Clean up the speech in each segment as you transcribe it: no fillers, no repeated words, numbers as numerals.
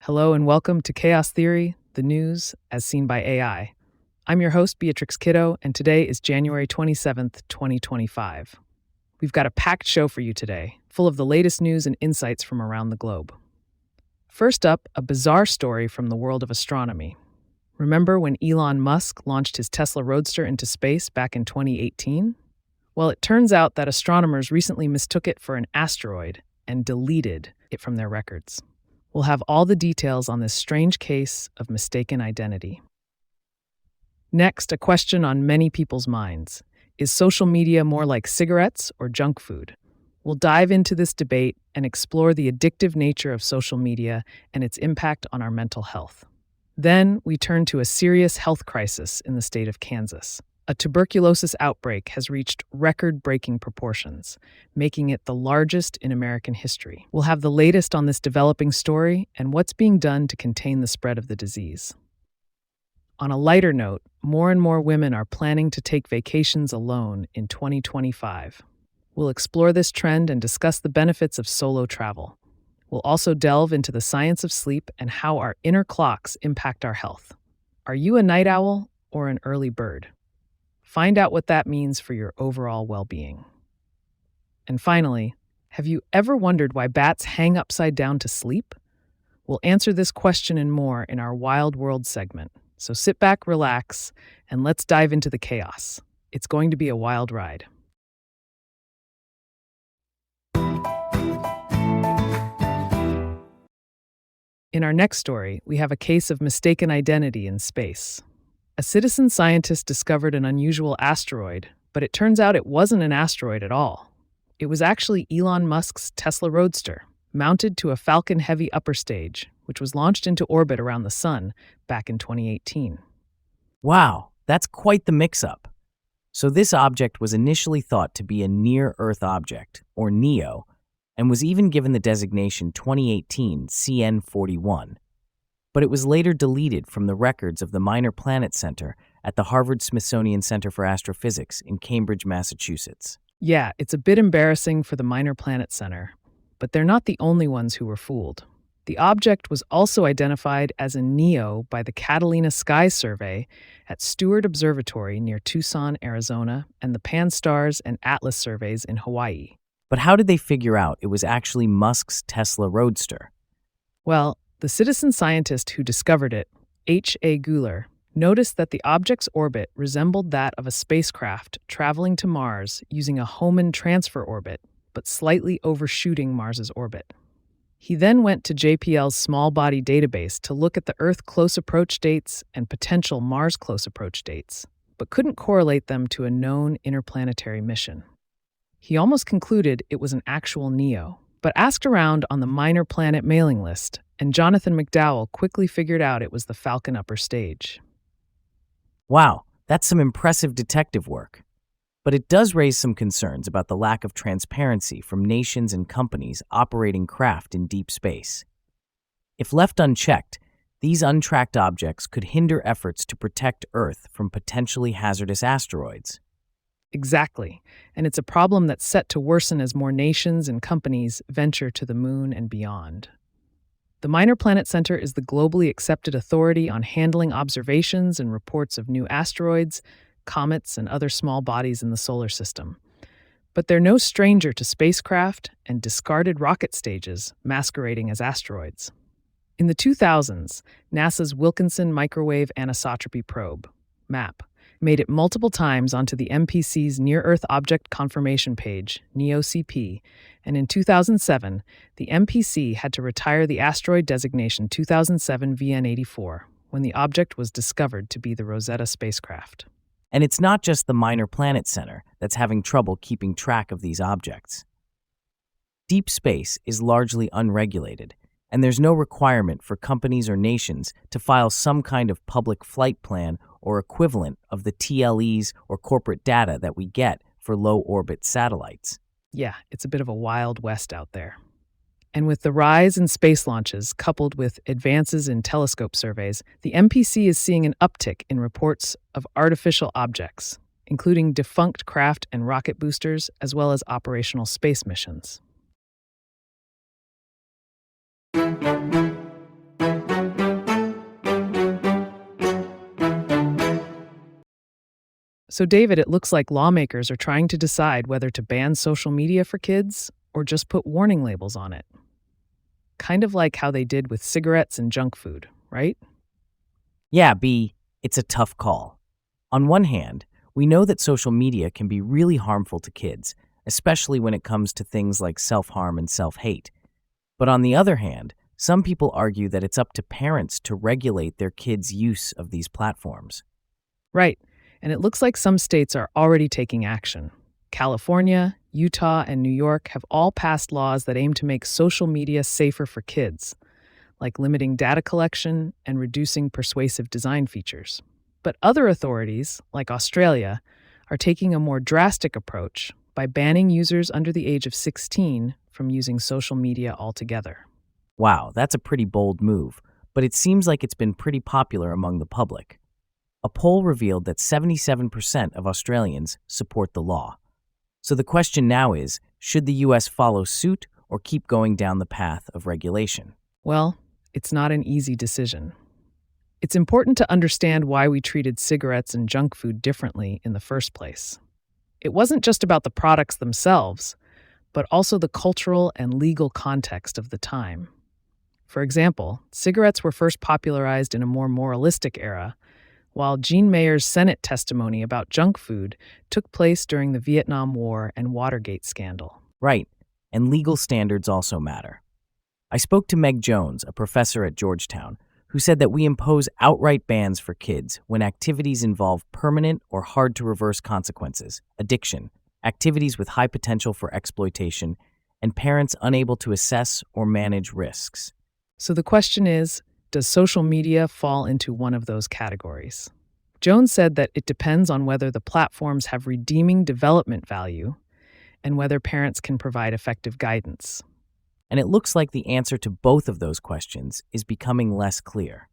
Hello and welcome to Chaos Theory, the news as seen by AI. I'm your host, Beatrix Kiddo, and today is January 27th, 2025. We've got a packed show for you today, full of the latest news and insights from around the globe. First up, a bizarre story from the world of astronomy. Remember when Elon Musk launched his Tesla Roadster into space back in 2018? Well, it turns out that astronomers recently mistook it for an asteroid and deleted it from their records. We'll have all the details on this strange case of mistaken identity. Next, a question on many people's minds. Is social media more like cigarettes or junk food? We'll dive into this debate and explore the addictive nature of social media and its impact on our mental health. Then, we turn to a serious health crisis in the state of Kansas. A tuberculosis outbreak has reached record-breaking proportions, making it the largest in American history. We'll have the latest on this developing story and what's being done to contain the spread of the disease. On a lighter note, more and more women are planning to take vacations alone in 2025. We'll explore this trend and discuss the benefits of solo travel. We'll also delve into the science of sleep and how our inner clocks impact our health. Are you a night owl or an early bird? Find out what that means for your overall well-being. And finally, have you ever wondered why bats hang upside down to sleep? We'll answer this question and more in our Wild World segment. So sit back, relax, and let's dive into the chaos. It's going to be a wild ride. In our next story, we have a case of mistaken identity in space. A citizen scientist discovered an unusual asteroid, but it turns out it wasn't an asteroid at all. It was actually Elon Musk's Tesla Roadster, mounted to a Falcon Heavy upper stage, which was launched into orbit around the sun back in 2018. Wow, that's quite the mix-up. So this object was initially thought to be a near-Earth object, or NEO, and was even given the designation 2018 CN41. But it was later deleted from the records of the Minor Planet Center at the Harvard-Smithsonian Center for Astrophysics in Cambridge, Massachusetts. Yeah, it's a bit embarrassing for the Minor Planet Center, but they're not the only ones who were fooled. The object was also identified as a NEO by the Catalina Sky Survey at Stewart Observatory near Tucson, Arizona, and the Pan-STARRS and Atlas surveys in Hawaii. But how did they figure out it was actually Musk's Tesla Roadster? Well, the citizen scientist who discovered it, H.A. Guler, noticed that the object's orbit resembled that of a spacecraft traveling to Mars using a Hohmann transfer orbit, but slightly overshooting Mars's orbit. He then went to JPL's small body database to look at the Earth close approach dates and potential Mars close approach dates, but couldn't correlate them to a known interplanetary mission. He almost concluded it was an actual NEO, but asked around on the Minor Planet mailing list, and Jonathan McDowell quickly figured out it was the Falcon upper stage. Wow, that's some impressive detective work. But it does raise some concerns about the lack of transparency from nations and companies operating craft in deep space. If left unchecked, these untracked objects could hinder efforts to protect Earth from potentially hazardous asteroids. Exactly, and it's a problem that's set to worsen as more nations and companies venture to the moon and beyond. The Minor Planet Center is the globally accepted authority on handling observations and reports of new asteroids, comets, and other small bodies in the solar system. But they're no stranger to spacecraft and discarded rocket stages masquerading as asteroids. In the 2000s, NASA's Wilkinson Microwave Anisotropy Probe, MAP, made it multiple times onto the MPC's Near-Earth Object Confirmation page, NEOCP, and in 2007, the MPC had to retire the asteroid designation 2007 VN84 when the object was discovered to be the Rosetta spacecraft. And it's not just the Minor Planet Center that's having trouble keeping track of these objects. Deep space is largely unregulated, and there's no requirement for companies or nations to file some kind of public flight plan or equivalent of the TLEs or corporate data that we get for low-orbit satellites. Yeah, it's a bit of a wild west out there. And with the rise in space launches coupled with advances in telescope surveys, the MPC is seeing an uptick in reports of artificial objects, including defunct craft and rocket boosters, as well as operational space missions. So, David, it looks like lawmakers are trying to decide whether to ban social media for kids or just put warning labels on it. Kind of like how they did with cigarettes and junk food, right? Yeah, B, it's a tough call. On one hand, we know that social media can be really harmful to kids, especially when it comes to things like self-harm and self-hate. But on the other hand, some people argue that it's up to parents to regulate their kids' use of these platforms. Right. And it looks like some states are already taking action. California, Utah, and New York have all passed laws that aim to make social media safer for kids, like limiting data collection and reducing persuasive design features. But other authorities, like Australia, are taking a more drastic approach by banning users under the age of 16 from using social media altogether. Wow, that's a pretty bold move, but it seems like it's been pretty popular among the public. A poll revealed that 77% of Australians support the law. So the question now is, should the US follow suit or keep going down the path of regulation? Well, it's not an easy decision. It's important to understand why we treated cigarettes and junk food differently in the first place. It wasn't just about the products themselves, but also the cultural and legal context of the time. For example, cigarettes were first popularized in a more moralistic era, while Jean Mayer's Senate testimony about junk food took place during the Vietnam War and Watergate scandal. Right, and legal standards also matter. I spoke to Meg Jones, a professor at Georgetown, who said that we impose outright bans for kids when activities involve permanent or hard-to-reverse consequences, addiction, activities with high potential for exploitation, and parents unable to assess or manage risks. So the question is, does social media fall into one of those categories? Jones said that it depends on whether the platforms have redeeming development value and whether parents can provide effective guidance. And it looks like the answer to both of those questions is becoming less clear.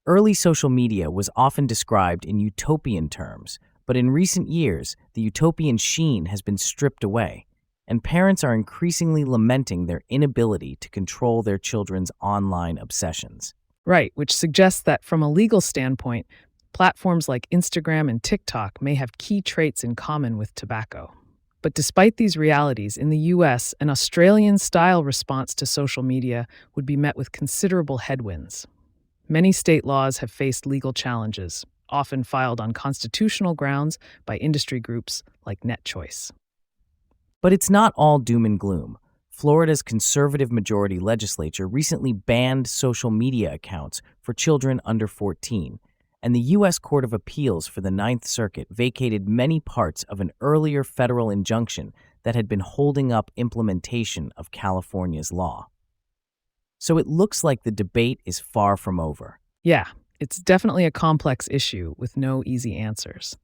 Early social media was often described in utopian terms, but in recent years, the utopian sheen has been stripped away, and parents are increasingly lamenting their inability to control their children's online obsessions. Right, which suggests that from a legal standpoint, platforms like Instagram and TikTok may have key traits in common with tobacco. But despite these realities, in the US, an Australian-style response to social media would be met with considerable headwinds. Many state laws have faced legal challenges, often filed on constitutional grounds by industry groups like NetChoice. But it's not all doom and gloom. Florida's conservative majority legislature recently banned social media accounts for children under 14, and the U.S. Court of Appeals for the Ninth Circuit vacated many parts of an earlier federal injunction that had been holding up implementation of California's law. So it looks like the debate is far from over. Yeah, it's definitely a complex issue with no easy answers.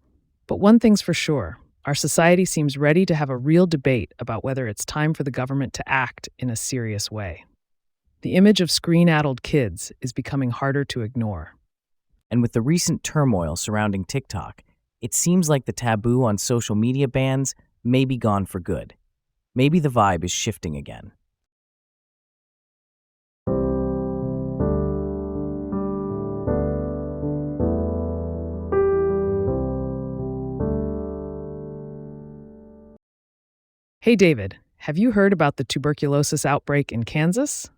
But one thing's for sure, our society seems ready to have a real debate about whether it's time for the government to act in a serious way. The image of screen-addled kids is becoming harder to ignore. And with the recent turmoil surrounding TikTok, it seems like the taboo on social media bans may be gone for good. Maybe the vibe is shifting again. Hey David, have you heard about the tuberculosis outbreak in Kansas?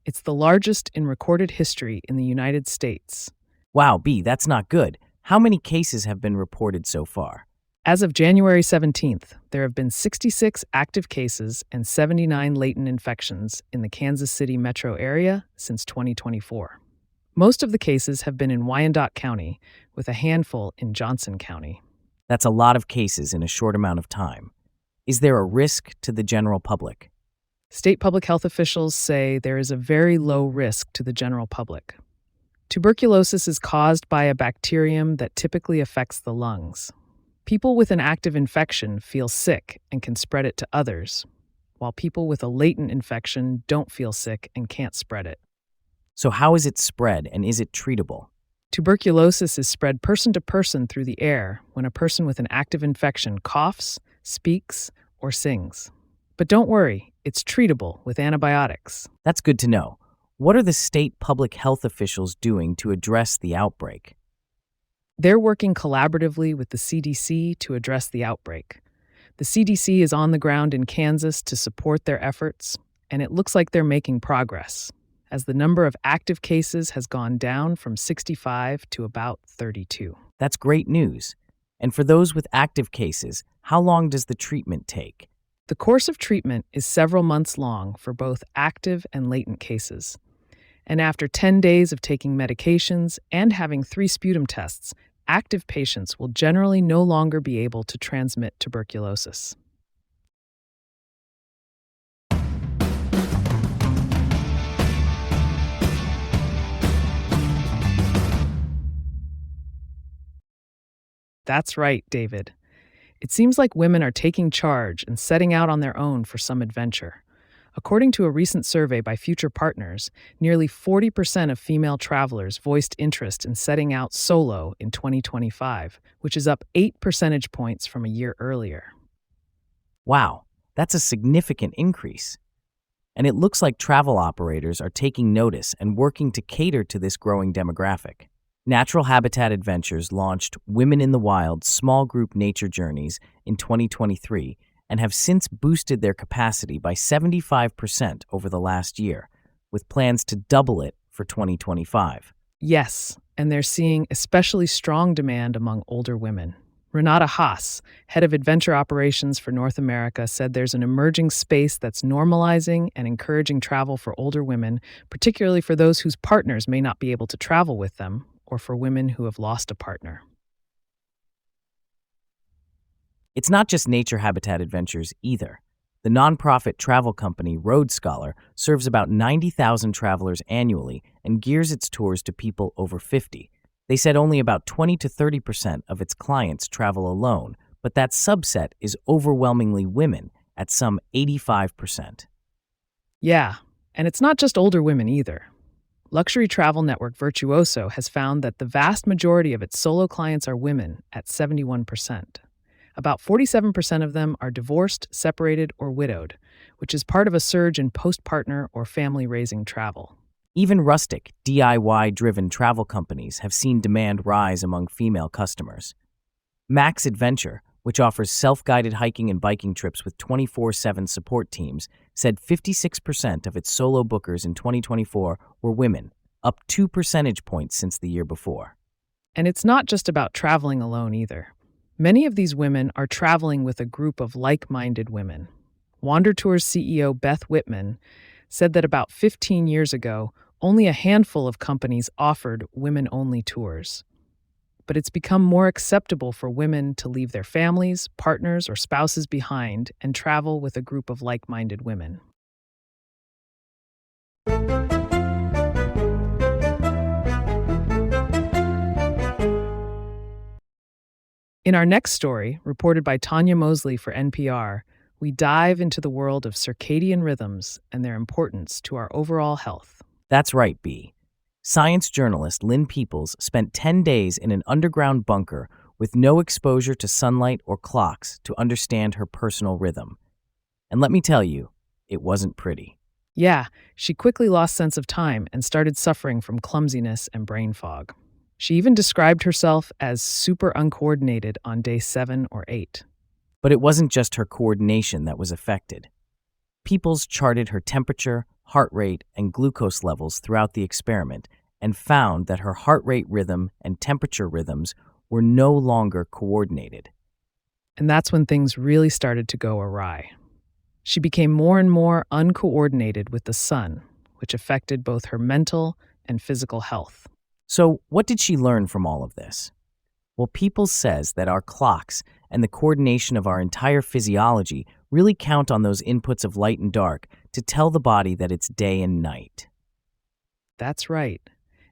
It's the largest in recorded history in the United States. Wow, B, that's not good. How many cases have been reported so far? As of January 17th, there have been 66 active cases and 79 latent infections in the Kansas City metro area since 2024. Most of the cases have been in Wyandotte County, with a handful in Johnson County. That's a lot of cases in a short amount of time. Is there a risk to the general public? State public health officials say there is a very low risk to the general public. Tuberculosis is caused by a bacterium that typically affects the lungs. People with an active infection feel sick and can spread it to others, while people with a latent infection don't feel sick and can't spread it. So how is it spread, and is it treatable? Tuberculosis is spread person to person through the air when a person with an active infection coughs, speaks, or sings. But don't worry, it's treatable with antibiotics. That's good to know. What are the state public health officials doing to address the outbreak? They're working collaboratively with the CDC to address the outbreak. The CDC is on the ground in Kansas to support their efforts, and it looks like they're making progress, as the number of active cases has gone down from 65 to about 32. That's great news. And for those with active cases, how long does the treatment take? The course of treatment is several months long for both active and latent cases. And after 10 days of taking medications and having 3 sputum tests, active patients will generally no longer be able to transmit tuberculosis. That's right, David. It seems like women are taking charge and setting out on their own for some adventure. According to a recent survey by Future Partners, nearly 40% of female travelers voiced interest in setting out solo in 2025, which is up 8 percentage points from a year earlier. Wow, that's a significant increase. And it looks like travel operators are taking notice and working to cater to this growing demographic. Natural Habitat Adventures launched Women in the Wild small group nature journeys in 2023 and have since boosted their capacity by 75% over the last year, with plans to double it for 2025. Yes, and they're seeing especially strong demand among older women. Renata Haas, head of adventure operations for North America, said there's an emerging space that's normalizing and encouraging travel for older women, particularly for those whose partners may not be able to travel with them, or for women who have lost a partner. It's not just Nature Habitat Adventures either. The nonprofit travel company Road Scholar serves about 90,000 travelers annually and gears its tours to people over 50. They said only about 20 to 30% of its clients travel alone, but that subset is overwhelmingly women at some 85%. Yeah, and it's not just older women either. Luxury travel network Virtuoso has found that the vast majority of its solo clients are women at 71%. About 47% of them are divorced, separated, or widowed, which is part of a surge in post-partner or family-raising travel. Even rustic, DIY-driven travel companies have seen demand rise among female customers. Max Adventure, which offers self-guided hiking and biking trips with 24/7 support teams, said 56% of its solo bookers in 2024 were women, up 2 percentage points since the year before. And it's not just about traveling alone either. Many of these women are traveling with a group of like-minded women. Wander Tours CEO Beth Whitman said that about 15 years ago, only a handful of companies offered women-only tours. But it's become more acceptable for women to leave their families, partners, or spouses behind and travel with a group of like-minded women. In our next story, reported by Tanya Mosley for NPR, we dive into the world of circadian rhythms and their importance to our overall health. That's right, B. Science journalist Lynn Peoples spent 10 days in an underground bunker with no exposure to sunlight or clocks to understand her personal rhythm. And let me tell you, it wasn't pretty. Yeah, she quickly lost sense of time and started suffering from clumsiness and brain fog. She even described herself as super uncoordinated on day 7 or 8. But it wasn't just her coordination that was affected. Peoples charted her temperature, heart rate, and glucose levels throughout the experiment and found that her heart rate rhythm and temperature rhythms were no longer coordinated. And that's when things really started to go awry. She became more and more uncoordinated with the sun, which affected both her mental and physical health. So, what did she learn from all of this? Well, Peoples says that our clocks and the coordination of our entire physiology really count on those inputs of light and dark to tell the body that it's day and night. That's right.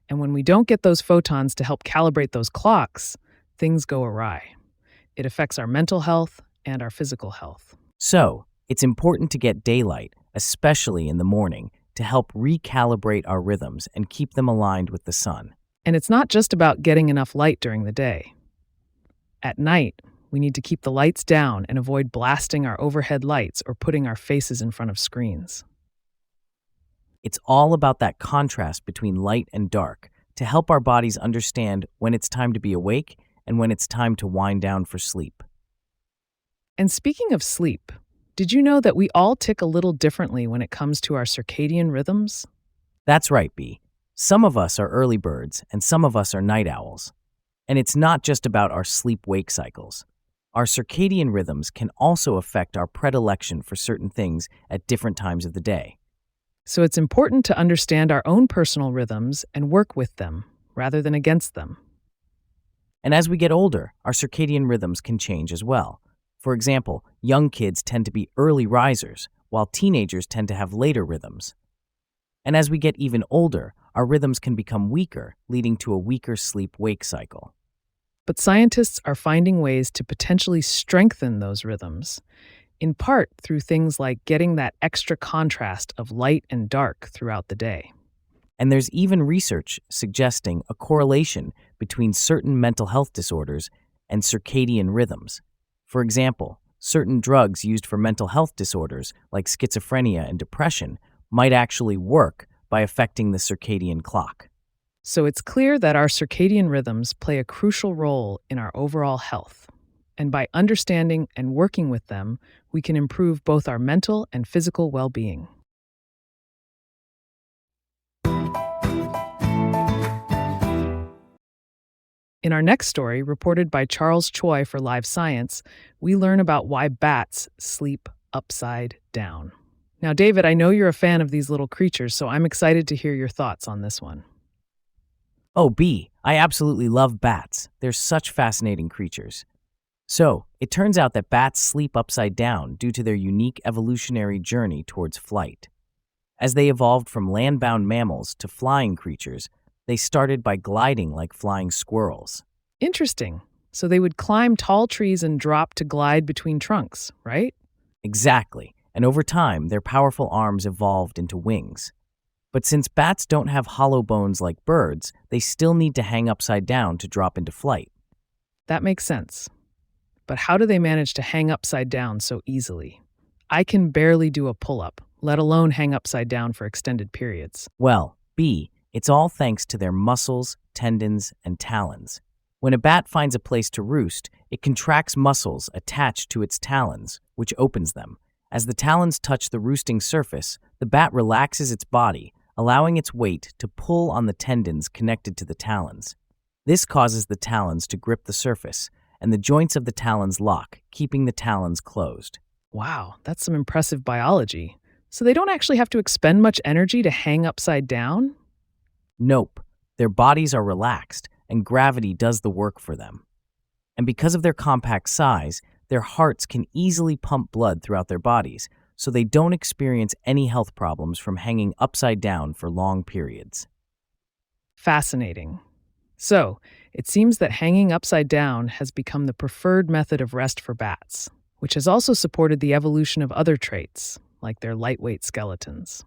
And when we don't get those photons to help calibrate those clocks, things go awry. It affects our mental health and our physical health. So, it's important to get daylight, especially in the morning, to help recalibrate our rhythms and keep them aligned with the sun. And it's not just about getting enough light during the day. At night, we need to keep the lights down and avoid blasting our overhead lights or putting our faces in front of screens. It's all about that contrast between light and dark to to help our bodies understand when it's time to be awake and when it's time to wind down for sleep. And speaking of sleep, did you know that we all tick a little differently when it comes to our circadian rhythms? That's right, B. Some of us are early birds and some of us are night owls. And it's not just about our sleep-wake cycles. Our circadian rhythms can also affect our predilection for certain things at different times of the day. So it's important to understand our own personal rhythms and work with them rather than against them. And as we get older, our circadian rhythms can change as well. For example, young kids tend to be early risers, while teenagers tend to have later rhythms. And as we get even older, our rhythms can become weaker, leading to a weaker sleep-wake cycle. But scientists are finding ways to potentially strengthen those rhythms, in part through things like getting that extra contrast of light and dark throughout the day. And there's even research suggesting a correlation between certain mental health disorders and circadian rhythms. For example, certain drugs used for mental health disorders like schizophrenia and depression might actually work by affecting the circadian clock. So it's clear that our circadian rhythms play a crucial role in our overall health. And by understanding and working with them, we can improve both our mental and physical well-being. In our next story, reported by Charles Choi for Live Science, we learn about why bats sleep upside down. Now, David, I know you're a fan of these little creatures, so I'm excited to hear your thoughts on this one. Oh, B, I absolutely love bats. They're such fascinating creatures. So, it turns out that bats sleep upside down due to their unique evolutionary journey towards flight. As they evolved from land-bound mammals to flying creatures, they started by gliding like flying squirrels. Interesting. So they would climb tall trees and drop to glide between trunks, right? Exactly, and over time, their powerful arms evolved into wings. But since bats don't have hollow bones like birds, they still need to hang upside down to drop into flight. That makes sense. But how do they manage to hang upside down so easily? I can barely do a pull-up, let alone hang upside down for extended periods. Well, B, it's all thanks to their muscles, tendons, and talons. When a bat finds a place to roost, it contracts muscles attached to its talons, which opens them. As the talons touch the roosting surface, the bat relaxes its body, allowing its weight to pull on the tendons connected to the talons. This causes the talons to grip the surface, and the joints of the talons lock, keeping the talons closed. Wow, that's some impressive biology. So they don't actually have to expend much energy to hang upside down? Nope, their bodies are relaxed, and gravity does the work for them. And because of their compact size, their hearts can easily pump blood throughout their bodies, so they don't experience any health problems from hanging upside down for long periods. Fascinating. So, it seems that hanging upside down has become the preferred method of rest for bats, which has also supported the evolution of other traits, like their lightweight skeletons.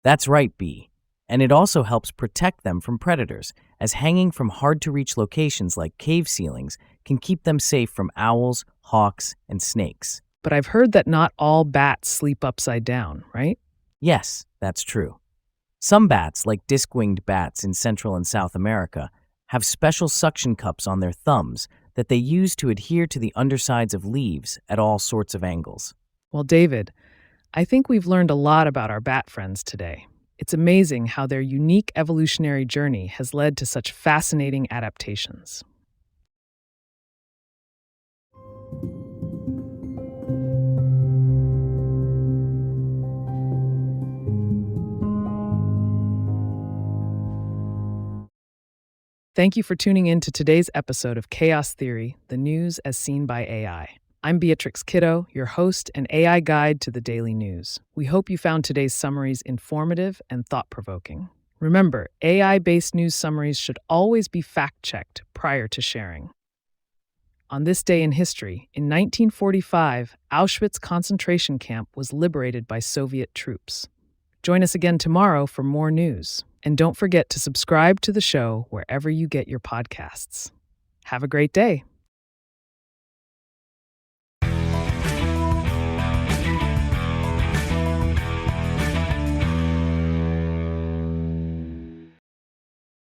That's right, B. And it also helps protect them from predators, as hanging from hard-to-reach locations like cave ceilings can keep them safe from owls, hawks, and snakes. But I've heard that not all bats sleep upside down, right? Yes, that's true. Some bats, like disc-winged bats in Central and South America, have special suction cups on their thumbs that they use to adhere to the undersides of leaves at all sorts of angles. Well, David, I think we've learned a lot about our bat friends today. It's amazing how their unique evolutionary journey has led to such fascinating adaptations. Thank you for tuning in to today's episode of Chaos Theory, the news as seen by AI. I'm Beatrix Kiddo, your host and AI guide to the daily news. We hope you found today's summaries informative and thought-provoking. Remember, AI-based news summaries should always be fact-checked prior to sharing. On this day in history, in 1945, Auschwitz concentration camp was liberated by Soviet troops. Join us again tomorrow for more news. And don't forget to subscribe to the show wherever you get your podcasts. Have a great day.